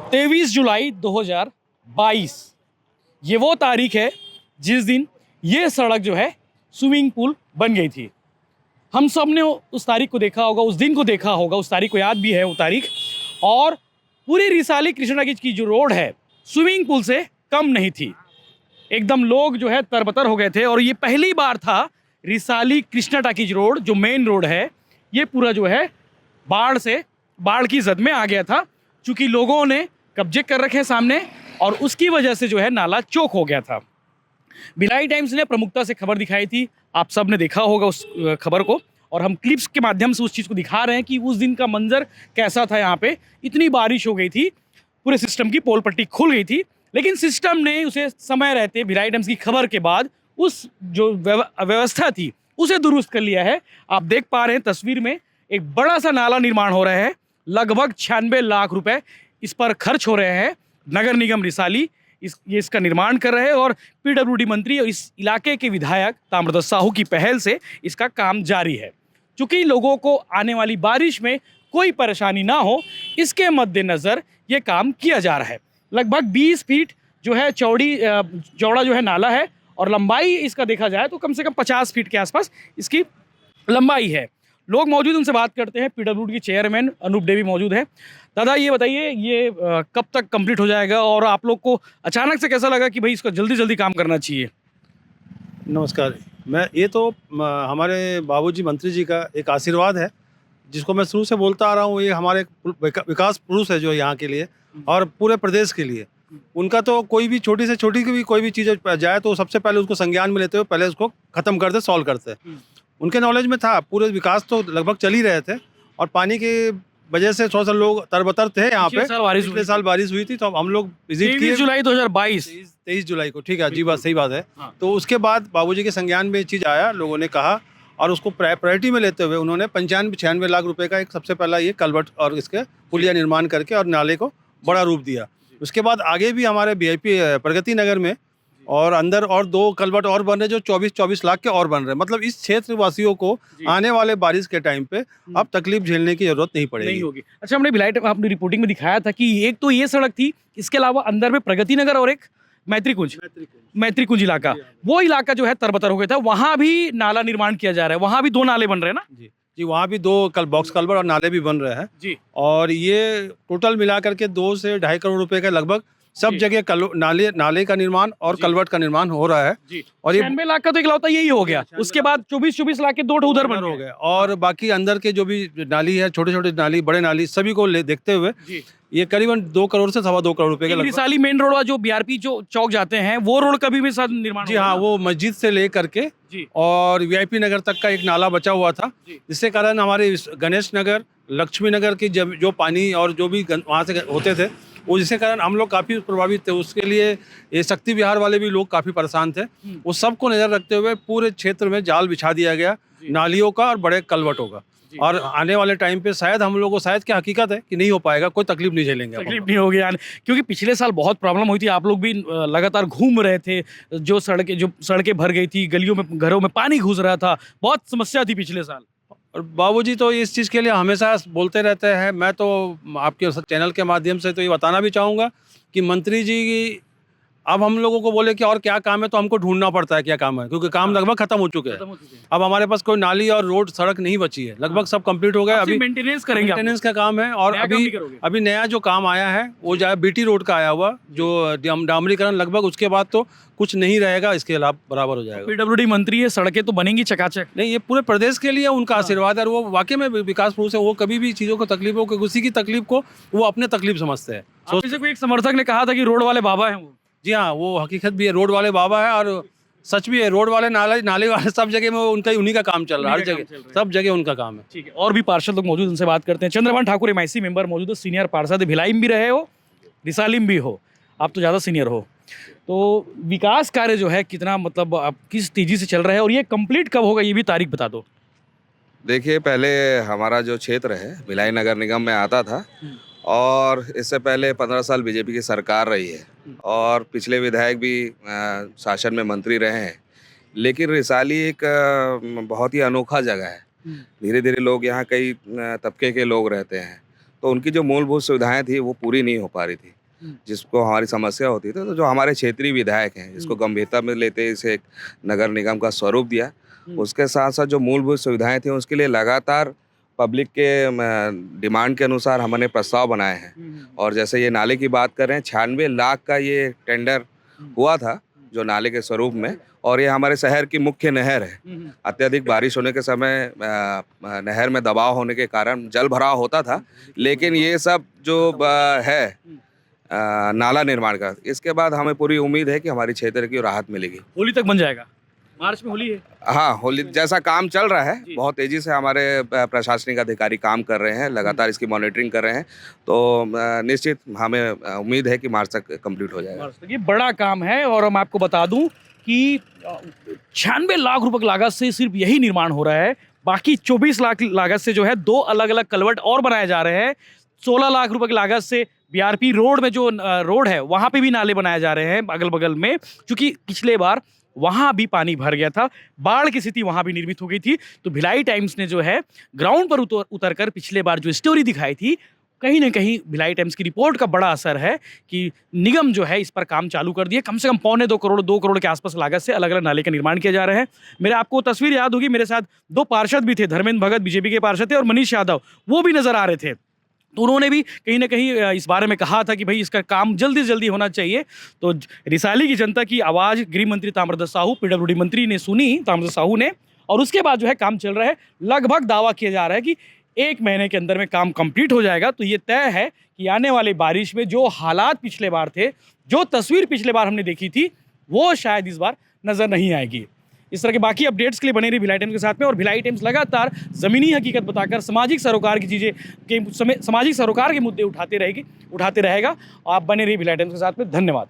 23 जुलाई 2022 ये वो तारीख है जिस दिन ये सड़क जो है स्विमिंग पूल बन गई थी। हम सब ने उस तारीख को देखा होगा, उस दिन को देखा होगा, उस तारीख को याद भी है वो तारीख। और पूरी रिसाली कृष्णागिरी की जो रोड है स्विमिंग पूल से कम नहीं थी। एकदम लोग जो है तरबतर हो गए थे। और ये पहली बार था रिसाली कृष्णा टाकीज रोड जो मेन रोड है ये पूरा जो है बाढ़ की जद में आ गया था, क्योंकि लोगों ने कब्जे कर रखे सामने और उसकी वजह से जो है नाला चौक हो गया था। भिलाई टाइम्स ने प्रमुखता से खबर दिखाई थी, आप सब ने देखा होगा उस खबर को, और हम क्लिप्स के माध्यम से उस चीज़ को दिखा रहे हैं कि उस दिन का मंजर कैसा था। यहाँ पे इतनी बारिश हो गई थी, पूरे सिस्टम की पोल पट्टी खुल गई थी, लेकिन सिस्टम ने उसे समय रहते भिलाई टाइम्स की खबर के बाद उस जो व्यवस्था थी उसे दुरुस्त कर लिया है। आप देख पा रहे हैं तस्वीर में एक बड़ा सा नाला निर्माण हो रहा है। लगभग 96 लाख रुपए इस पर खर्च हो रहे हैं। नगर निगम रिसाली इसका निर्माण कर रहे हैं और पीडब्ल्यूडी मंत्री और इस इलाके के विधायक ताम्रध्वज साहू की पहल से इसका काम जारी है। चूँकि लोगों को आने वाली बारिश में कोई परेशानी ना हो, इसके मद्देनज़र ये काम किया जा रहा है। लगभग 20 फीट जो है चौड़ा जो है नाला है और लंबाई इसका देखा जाए तो कम से कम 50 फीट के आसपास इसकी लंबाई है। लोग मौजूद, उनसे बात करते हैं। पीडब्ल्यूडी के चेयरमैन अनूप देवी मौजूद है। दादा ये बताइए, ये कब तक कंप्लीट हो जाएगा और आप लोग को अचानक से कैसा लगा कि भाई इसका जल्दी जल्दी काम करना चाहिए? नमस्कार। ये तो हमारे बाबूजी मंत्री जी का एक आशीर्वाद है, जिसको मैं शुरू से बोलता आ रहा हूँ। ये हमारे विकास पुरुष है जो यहाँ के लिए और पूरे प्रदेश के लिए। उनका तो कोई भी छोटी से छोटी की भी कोई भी चीज़ जाए तो सबसे पहले उसको संज्ञान में लेते हुए पहले उसको ख़त्म करते, सॉल्व करते। उनके नॉलेज में था, पूरे विकास तो लगभग चल ही रहे थे और पानी की वजह से 100 लोग तरबतर थे यहाँ पे। पिछले साल बारिश हुई थी तो हम लोग विजिट किए 23 जुलाई 2022 23 जुलाई को। ठीक है जी, बात सही बात है। तो उसके बाद बाबूजी के संज्ञान में ये चीज़ आया, लोगों ने कहा और उसको प्रायोरिटी में लेते हुए उन्होंने 95-96 लाख रुपए का एक सबसे पहला ये कल्वर्ट और इसके पुलिया निर्माण करके और नाले को बड़ा रूप दिया। उसके बाद आगे भी हमारे VIP प्रगति नगर में और अंदर और 2 कल्वर्ट और बन रहे जो 24 लाख के और बन रहे हैं। मतलब इस क्षेत्र वासियों को आने वाले बारिश के टाइम पे अब तकलीफ झेलने की जरूरत नहीं पड़ेगी। होगी। अच्छा, हमने भिलाई आपने रिपोर्टिंग में दिखाया था कि एक तो ये सड़क थी, इसके अलावा अंदर में प्रगति नगर और एक मैत्रीकुंज इलाका, वो इलाका जो है तरबतर हो गया था। वहां भी नाला निर्माण किया जा रहा है, वहां भी 2 नाले बन रहे हैं ना जी, वहाँ भी 2 बॉक्स कल्वर्ट और नाले भी बन रहे हैं जी। और ये टोटल मिला करके 2 से 2.5 करोड़ रुपए का लगभग सब जगह नाले का निर्माण और कल्वर्ट का निर्माण हो रहा है जी। और ये 96 लाख का तो इकलौता यही हो गया। उसके बाद 24 लाख के 2 उधर बन हो गए और बाकी अंदर के जो भी नाली है, छोटे छोटे नाली, बड़े नाली, सभी को देखते हुए ये करीबन 2 करोड़ से 2.25 करोड़ रुपए का। रिसाली मेन रोड जो BRP जो चौक जाते हैं वो रोड का भी निर्माण जी हाँ, वो मस्जिद से ले करके और VIP नगर तक का एक नाला बचा हुआ था, जिसके कारण हमारे गणेश नगर, लक्ष्मी नगर की जो पानी और जो भी वहाँ से होते थे वो, जिसके कारण हम लोग काफ़ी प्रभावित थे। उसके लिए ये शक्ति विहार वाले भी लोग काफ़ी परेशान थे। वो सबको नज़र रखते हुए पूरे क्षेत्र में जाल बिछा दिया गया नालियों का और बड़े कल्वर्टों का। और आने वाले टाइम पे शायद हम लोगों को, शायद क्या हकीकत है कि नहीं हो पाएगा, कोई तकलीफ नहीं झेलेंगे, तकलीफ नहीं होगी यार, क्योंकि पिछले साल बहुत प्रॉब्लम हुई थी। आप लोग भी लगातार घूम रहे थे, जो सड़कें भर गई थी, गलियों में घरों में पानी घुस रहा था, बहुत समस्या थी पिछले साल। और बाबूजी तो इस चीज़ के लिए हमेशा बोलते रहते हैं। मैं तो आपके चैनल के माध्यम से तो ये बताना भी चाहूँगा कि मंत्री जी की अब हम लोगों को बोले कि और क्या काम है तो हमको ढूंढना पड़ता है क्या काम है, क्योंकि काम लगभग खत्म हो चुके हैं। अब हमारे पास कोई नाली और रोड सड़क नहीं बची है, लगभग सब कंप्लीट हो गया। अभी मेंटेनेंस करेंगे, मेंटेनेंस का काम है। और अभी नया जो काम आया है वो BT रोड का आया हुआ, जो डामरीकरण, लगभग उसके बाद तो कुछ नहीं रहेगा, इसके अलावा बराबर हो जाएगा। पीडब्ल्यूडी मंत्री है, सड़कें तो बनेंगी चकाचक। नहीं, ये पूरे प्रदेश के लिए उनका आशीर्वाद है और वो वाकई में विकास पुरुष है। वो कभी भी चीज़ों को तकलीफों को, किसी की तकलीफ को वो अपने तकलीफ समझते हैं। कोई एक समर्थक ने कहा था कि रोड वाले बाबा हैं वो। जी हाँ, वो हकीकत भी है, रोड वाले बाबा है और सच भी है। रोड वाले नाले वाले सब जगह में उन्हीं का काम चल रहा है, हर जगह, सब जगह उनका काम है। ठीक है, और भी पार्षद लोग मौजूद, उनसे बात करते हैं। चंद्रभान ठाकुर MIC मेंबर मौजूद है, सीनियर पार्षद, भिलाई में भी रहे हो, रिसाली में भी हो, आप तो ज़्यादा सीनियर हो। तो विकास कार्य जो है कितना, मतलब आप किस तेजी से चल रहा है और ये कंप्लीट कब होगा, ये भी तारीख बता दो। देखिए, पहले हमारा जो क्षेत्र है भिलाई नगर निगम में आता था और इससे पहले 15 साल BJP की सरकार रही है और पिछले विधायक भी शासन में मंत्री रहे हैं। लेकिन रिसाली एक बहुत ही अनोखा जगह है। धीरे धीरे लोग यहाँ कई तबके के लोग रहते हैं, तो उनकी जो मूलभूत सुविधाएं थी वो पूरी नहीं हो पा रही थी। जिसको हमारी समस्या होती थी, तो जो हमारे क्षेत्रीय विधायक हैं जिसको गंभीरता में लेते इसे एक नगर निगम का स्वरूप दिया। उसके साथ साथ जो मूलभूत सुविधाएं थी उसके लिए लगातार पब्लिक के डिमांड के अनुसार हमने प्रस्ताव बनाए हैं। और जैसे ये नाले की बात कर रहे हैं, 96 लाख का ये टेंडर हुआ था जो नाले के स्वरूप में, और ये हमारे शहर की मुख्य नहर है। अत्यधिक बारिश होने के समय नहर में दबाव होने के कारण जल भराव होता था, लेकिन ये सब जो है नाला निर्माण का, इसके बाद हमें पूरी उम्मीद है कि हमारी क्षेत्र की राहत मिलेगी। होली तक बन जाएगा, मार्च में होली है। हाँ, होली जैसा काम चल रहा है, बहुत तेजी से हमारे प्रशासनिक अधिकारी काम कर रहे हैं, लगातार इसकी मॉनिटरिंग कर रहे हैं, तो निश्चित हमें उम्मीद है कि मार्च तक कंप्लीट हो जाएगा। ये बड़ा काम है और हम आपको बता दूं कि 96 लाख रुपए की लागत से सिर्फ यही निर्माण हो रहा है। बाकी 24 लाख लागत से जो है 2 अलग अलग कलवर्ट और बनाए जा रहे हैं। 16 लाख रुपए की लागत से बीआरपी रोड में जो रोड है वहाँ पे भी नाले बनाए जा रहे हैं अगल बगल में, क्योंकि पिछले बार वहाँ भी पानी भर गया था, बाढ़ की स्थिति वहाँ भी निर्मित हो गई थी। तो भिलाई टाइम्स ने जो है ग्राउंड पर उतरकर पिछले बार जो स्टोरी दिखाई थी, कहीं ना कहीं भिलाई टाइम्स की रिपोर्ट का बड़ा असर है कि निगम जो है इस पर काम चालू कर दिया। कम से कम 2 करोड़ के आसपास लागत से अलग अलग नाले का निर्माण किया जा रहा है। मेरे आपको तस्वीर याद होगी, मेरे साथ 2 पार्षद भी थे, धर्मेंद्र भगत बीजेपी के पार्षद थे और मनीष यादव, वो भी नजर आ रहे थे। तो उन्होंने भी कहीं ना कहीं इस बारे में कहा था कि भाई इसका काम जल्दी से जल्दी होना चाहिए। तो रिसाली की जनता की आवाज़ गृह मंत्री ताम्रध्वज साहू, पीडब्ल्यूडी मंत्री ने सुनी, ताम्रध्वज साहू ने, और उसके बाद जो है काम चल रहा है। लगभग दावा किया जा रहा है कि 1 महीने के अंदर में काम कंप्लीट हो जाएगा। तो ये तय है कि आने वाली बारिश में जो हालात पिछले बार थे, जो तस्वीर पिछले बार हमने देखी थी, वो शायद इस बार नज़र नहीं आएगी। इस तरह के बाकी अपडेट्स के लिए बने रही भिलाई टाइम्स के साथ में। और भिलाई टाइम्स लगातार ज़मीनी हकीकत बताकर सामाजिक सरोकार की चीज़ें के सामाजिक सरोकार के मुद्दे उठाते रहेगा। आप बने रही भिलाई टाइम्स के साथ में। धन्यवाद।